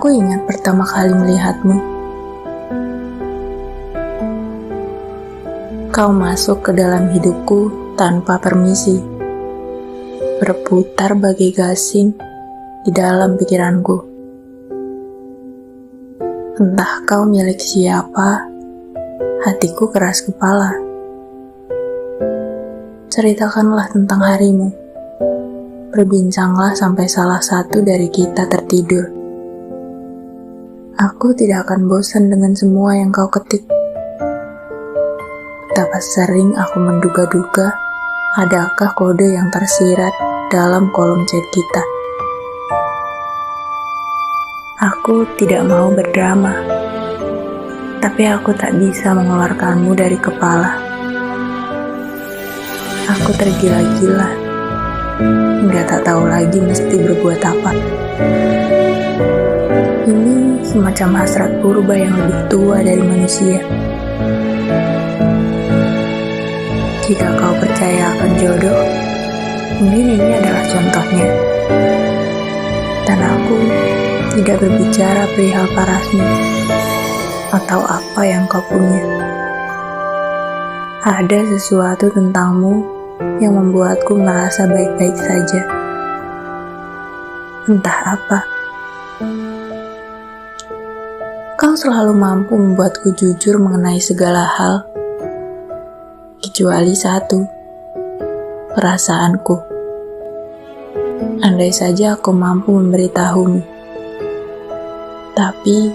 Aku ingat pertama kali melihatmu. Kau masuk ke dalam hidupku tanpa permisi, berputar bagai gasing di dalam pikiranku. Entah kau milik siapa, hatiku keras kepala. Ceritakanlah tentang harimu. Berbincanglah sampai salah satu dari kita tertidur. Aku tidak akan bosan dengan semua yang kau ketik. Betapa sering aku menduga-duga adakah kode yang tersirat dalam kolom chat kita. Aku tidak mau berdrama, tapi aku tak bisa mengeluarkanmu dari kepala. Aku tergila-gila, hingga tak tahu lagi mesti berbuat apa. Ini semacam hasrat purba yang lebih tua dari manusia. Jika kau percaya akan jodoh, mungkin ini adalah contohnya. Dan aku tidak berbicara perihal parasmu atau apa yang kau punya. Ada sesuatu tentangmu yang membuatku merasa baik-baik saja. Entah apa. Kau selalu mampu membuatku jujur mengenai segala hal, kecuali satu, perasaanku. Andai saja aku mampu memberitahumu. Tapi,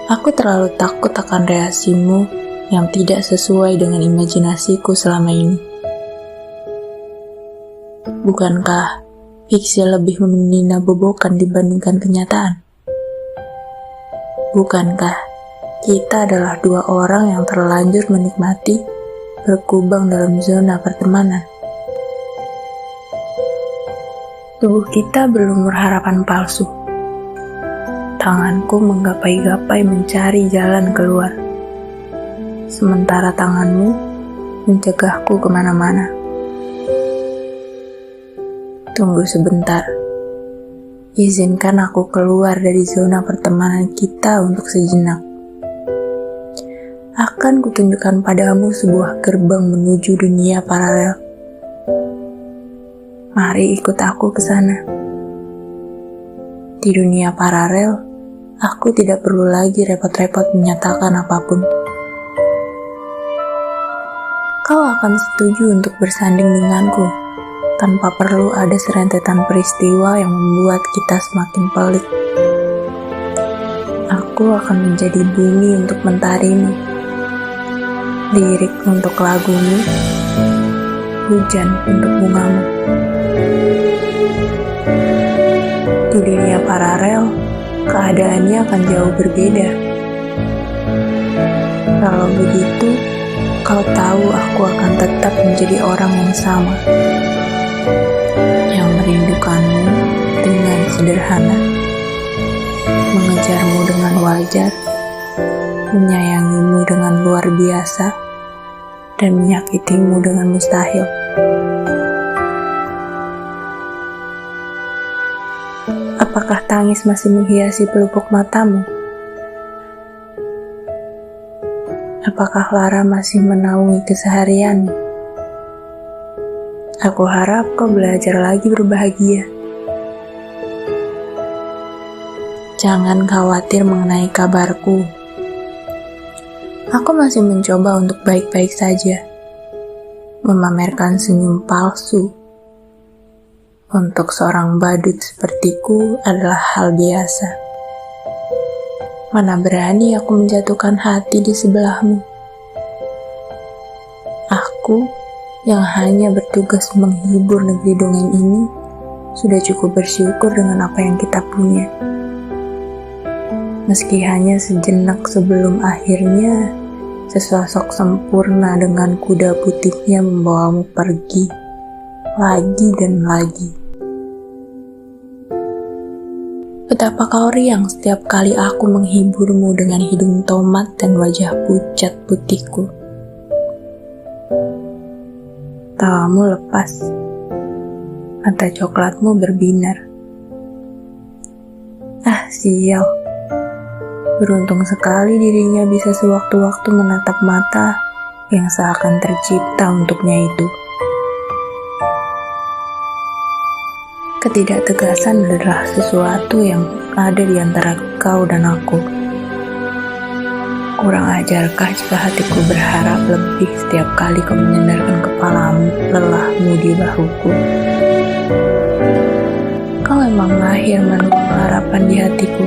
aku terlalu takut akan reaksimu yang tidak sesuai dengan imajinasiku selama ini. Bukankah fiksi lebih meninabobokan dibandingkan kenyataan? Bukankah kita adalah dua orang yang terlanjur menikmati berkubang dalam zona pertemanan? Tubuh kita berlumur harapan palsu. Tanganku menggapai-gapai mencari jalan keluar, sementara tanganmu mencegahku kemana-mana. Tunggu sebentar. Izinkan aku keluar dari zona pertemanan kita untuk sejenak. Akan kutunjukkan padamu sebuah gerbang menuju dunia paralel. Mari ikut aku ke sana. Di dunia paralel, aku tidak perlu lagi repot-repot menyatakan apapun. Kau akan setuju untuk bersanding denganku, tanpa perlu ada serentetan peristiwa yang membuat kita semakin pelik. Aku akan menjadi bumi untuk mentarimu, lirik untuk lagumu, hujan untuk bungamu. Di dunia paralel, keadaannya akan jauh berbeda. Kalau begitu, kau tahu aku akan tetap menjadi orang yang sama, yang merindukanmu dengan sederhana, mengejarmu dengan wajar, menyayangimu dengan luar biasa, dan menyakitimu dengan mustahil. Apakah tangis masih menghiasi pelupuk matamu? Apakah lara masih menaungi keseharianmu? Aku harap kau belajar lagi berbahagia. Jangan khawatir mengenai kabarku. Aku masih mencoba untuk baik-baik saja. Memamerkan senyum palsu untuk seorang badut sepertiku adalah hal biasa. Mana berani aku menjatuhkan hati di sebelahmu. Aku yang hanya bertugas menghibur negeri dongeng ini sudah cukup bersyukur dengan apa yang kita punya. Meski hanya sejenak sebelum akhirnya sesosok sempurna dengan kuda putihnya membawamu pergi lagi dan lagi. Betapa kau riang setiap kali aku menghiburmu dengan hidung tomat dan wajah pucat putihku. Tawamu lepas, mata coklatmu berbinar. Ah, sial, Beruntung sekali dirinya bisa sewaktu-waktu menatap mata yang seakan tercipta untuknya itu. Ketidaktegasan adalah sesuatu yang ada di antara kau dan aku. Kurang ajarkah jika hatiku berharap lebih setiap kali kau menyandarkan kepalamu lelahmu di bahuku? Kau memang mahir menaruh harapan di hatiku.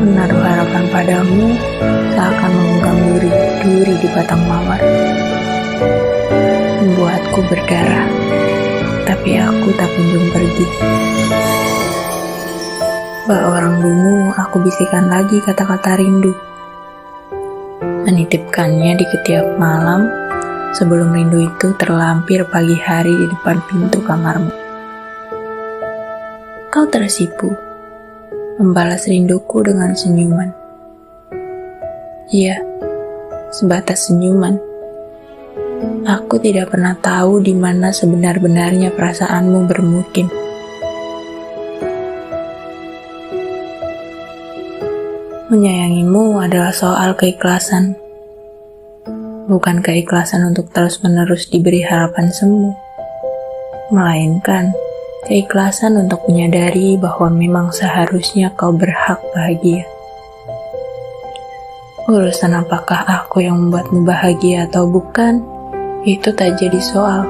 Menaruh harapan padamu seakan memegang duri-duri di batang mawar. Membuatku berdarah, tapi aku tak kunjung pergi. Bak orang dungu, aku bisikan lagi kata-kata rindu. Menitipkannya di ketiak malam, sebelum rindu itu terlampir pagi hari di depan pintu kamarmu. Kau tersipu, membalas rinduku dengan senyuman. Iya, sebatas senyuman. Aku tidak pernah tahu di mana sebenar-benarnya perasaanmu bermukim. Menyayangimu adalah soal keikhlasan, bukan keikhlasan untuk terus-menerus diberi harapan semu, melainkan keikhlasan untuk menyadari bahwa memang seharusnya kau berhak bahagia. Urusan apakah aku yang membuatmu bahagia atau bukan, itu tak jadi soal.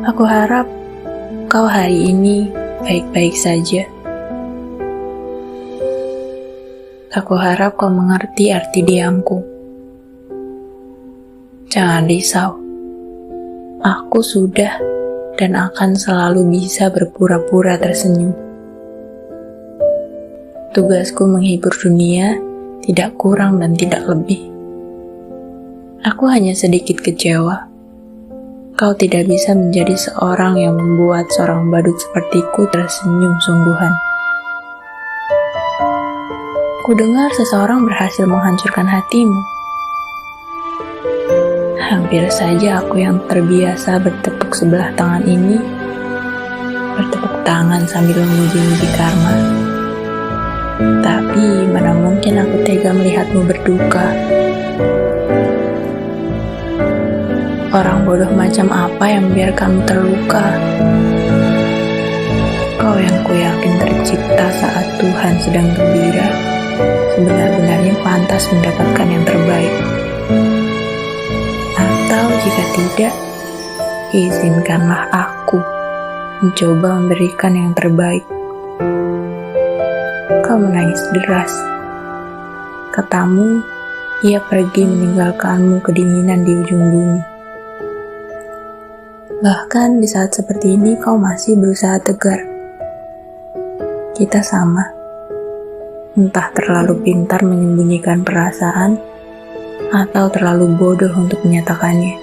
Aku harap kau hari ini baik-baik saja. Aku harap kau mengerti arti diamku. Jangan risau. Aku sudah dan akan selalu bisa berpura-pura tersenyum. Tugasku menghibur dunia tidak kurang dan tidak lebih. Aku hanya sedikit kecewa. Kau tidak bisa menjadi seorang yang membuat seorang badut sepertiku tersenyum sungguhan. Kudengar seseorang berhasil menghancurkan hatimu. Hampir saja aku yang terbiasa bertepuk sebelah tangan ini, bertepuk tangan sambil memuji-muji karma. Tapi mana mungkin aku tega melihatmu berduka. Orang bodoh macam apa yang membiarkanmu terluka? Kau yang kuyakin tercipta saat Tuhan sedang gembira, sebenar-benarnya pantas mendapatkan yang terbaik. Atau jika tidak, izinkanlah aku mencoba memberikan yang terbaik. Kau menangis deras. Katamu, ia pergi meninggalkanmu kedinginan di ujung bumi. Bahkan di saat seperti ini kau masih berusaha tegar. Kita sama. Entah terlalu pintar menyembunyikan perasaan, atau terlalu bodoh untuk menyatakannya.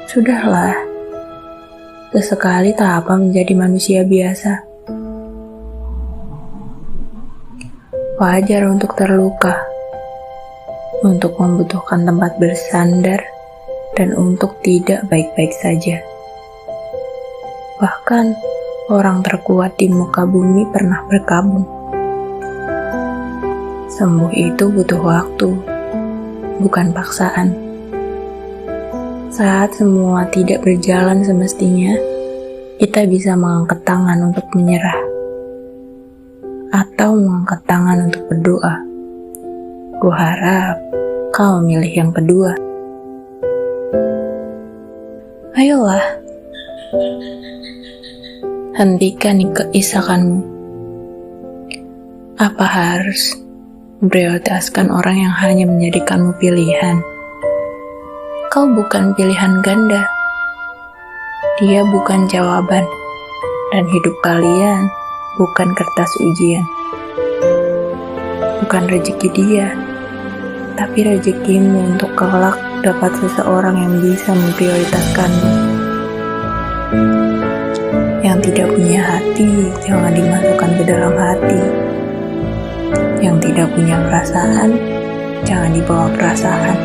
Sudahlah, sesekali tak apa menjadi manusia biasa. Wajar untuk terluka, untuk membutuhkan tempat bersandar, dan untuk tidak baik-baik saja. Bahkan, orang terkuat di muka bumi pernah berkabung. Sembuh itu butuh waktu, bukan paksaan. Saat semua tidak berjalan semestinya, kita bisa mengangkat tangan untuk menyerah, atau mengangkat tangan untuk berdoa. Kuharap kau milih yang kedua. Ayolah, hentikan keisakanmu. Apa harus memprioritaskan orang yang hanya menjadikanmu pilihan? Kau bukan pilihan ganda. Dia bukan jawaban. Dan hidup kalian bukan kertas ujian. Bukan rezeki dia, tapi rezekimu untuk kelak dapat seseorang yang bisa memprioritaskanmu. Yang tidak punya hati, jangan dimasukkan ke dalam hati. Yang tidak punya perasaan, jangan dibawa perasaan.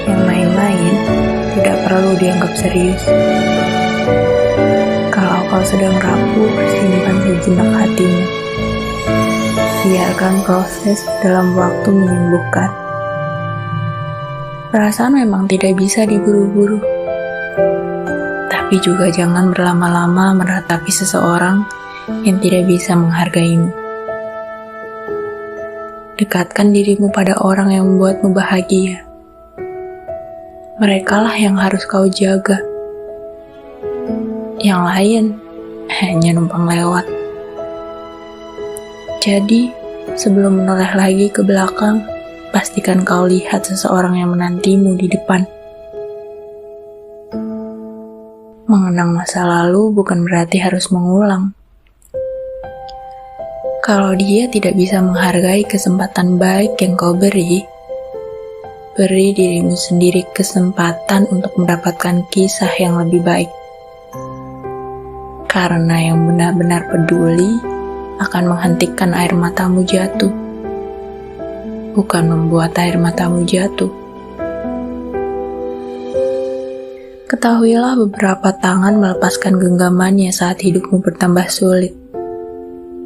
Yang main-main tidak perlu dianggap serius. Kalau kau sedang rapuh simpan sejenak hatimu. Biarkan proses dalam waktu menyembuhkan. Perasaan memang tidak bisa diburu-buru. Tapi juga jangan berlama-lama meratapi seseorang yang tidak bisa menghargaimu. Dekatkan dirimu pada orang yang membuatmu bahagia. Merekalah yang harus kau jaga. Yang lain hanya numpang lewat. Jadi, sebelum menoleh lagi ke belakang, pastikan kau lihat seseorang yang menantimu di depan. Mengenang masa lalu bukan berarti harus mengulang. Kalau dia tidak bisa menghargai kesempatan baik yang kau beri dirimu sendiri kesempatan untuk mendapatkan kisah yang lebih baik. Karena yang benar-benar peduli akan menghentikan air matamu jatuh, bukan membuat air matamu jatuh. Ketahuilah beberapa tangan melepaskan genggamannya saat hidupmu bertambah sulit,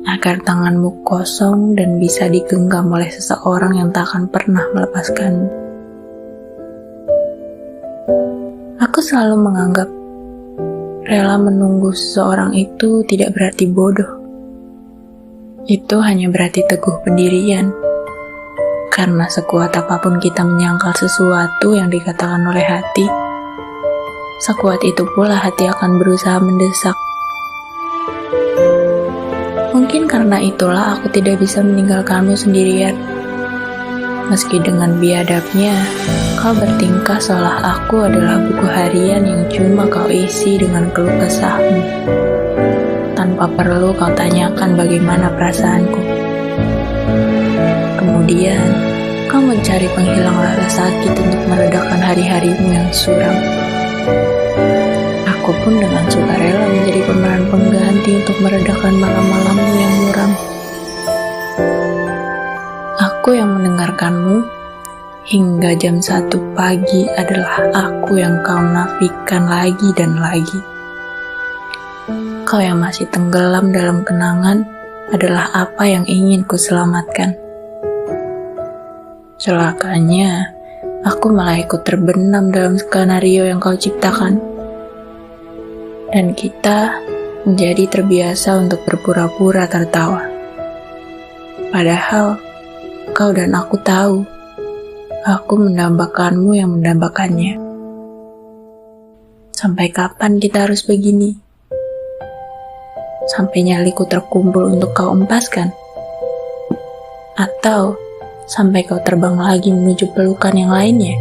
agar tanganmu kosong dan bisa digenggam oleh seseorang yang tak akan pernah melepaskanmu. Aku selalu menganggap rela menunggu seseorang itu tidak berarti bodoh. Itu hanya berarti teguh pendirian. Karena sekuat apapun kita menyangkal sesuatu yang dikatakan oleh hati, sekuat itu pula hati akan berusaha mendesak. Mungkin karena itulah aku tidak bisa meninggalkanmu sendirian. Meski dengan biadabnya, kau bertingkah seolah aku adalah buku harian yang cuma kau isi dengan keluh kesahmu. Tanpa perlu kau tanyakan bagaimana perasaanku. Kemudian, kau mencari penghilang rasa sakit untuk meredakan hari-harimu yang suram. Aku pun dengan sukarela menjadi pemeran pengganti untuk meredakan malam-malammu yang muram. Aku yang mendengarkanmu hingga jam 1 pagi adalah aku yang kau nafikan lagi dan lagi. Kau yang masih tenggelam dalam kenangan adalah apa yang ingin ku selamatkan. Celakanya, aku malah ikut terbenam dalam skenario yang kau ciptakan. Dan kita menjadi terbiasa untuk berpura-pura tertawa. Padahal, kau dan aku tahu, aku mendambakanmu yang mendambakannya. Sampai kapan kita harus begini? Sampai nyaliku terkumpul untuk kau empaskan? Atau sampai kau terbang lagi menuju pelukan yang lainnya?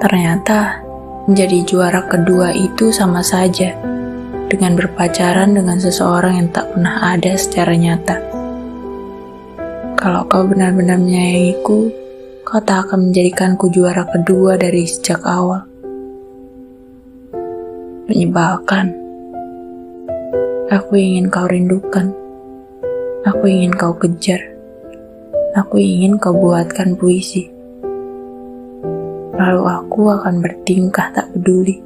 Ternyata menjadi juara kedua itu sama saja dengan berpacaran dengan seseorang yang tak pernah ada secara nyata. Kalau kau benar-benar menyayangiku, kau tak akan menjadikanku juara kedua dari sejak awal. Menyebalkan. Aku ingin kau rindukan. Aku ingin kau kejar. Aku ingin kau buatkan puisi. Lalu aku akan bertingkah tak peduli,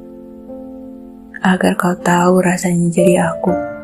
agar kau tahu rasanya jadi aku.